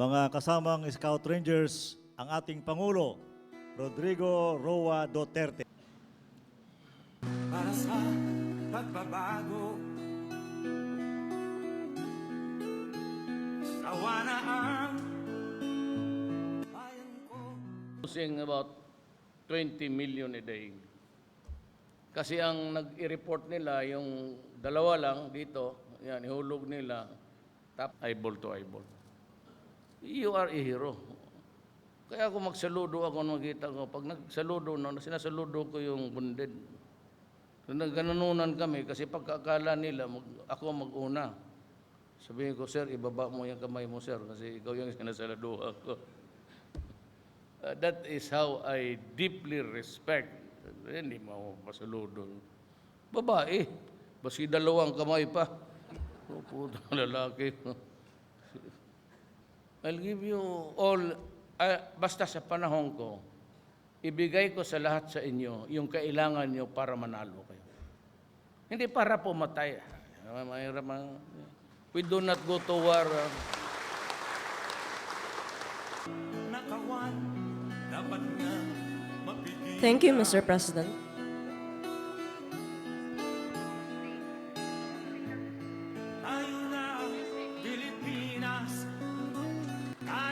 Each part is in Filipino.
mga kasamang Scout Rangers, ang ating Pangulo, Rodrigo Roa Duterte. Para sa pagbabago, sawa na ang bayan ko. Using about 20 million a day. Kasi ang nag-i-report nila, yung dalawa lang dito, yan, ihulog nila, tap, eyeball to eyeball. You are a hero. Kaya ako magsaludo ako nung makita ko. Pag nagsaludo, sinasaludo ko yung bunded. So, nagganununan kami kasi pagkakala nila, ako mag-una. Sabihin ko, sir, ibaba mo yung kamay mo, sir, kasi ikaw yung sinasaluduhan ko. That is how I deeply respect. Hindi mo masaludo. Babae, basi dalawang kamay pa. Oh, puto lalaki. I'll give you all, basta sa panahon ko, ibigay ko sa lahat sa inyo yung kailangan nyo para manalo kayo. Hindi para pumatay. We do not go to war. Nakawan, dapat nga mapigil. Thank you, Mr. President. Tayo na, Pilipinas.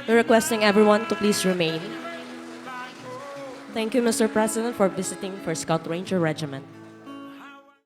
We're requesting everyone to please remain. Thank you, Mr. President, for visiting for Scout Ranger Regiment.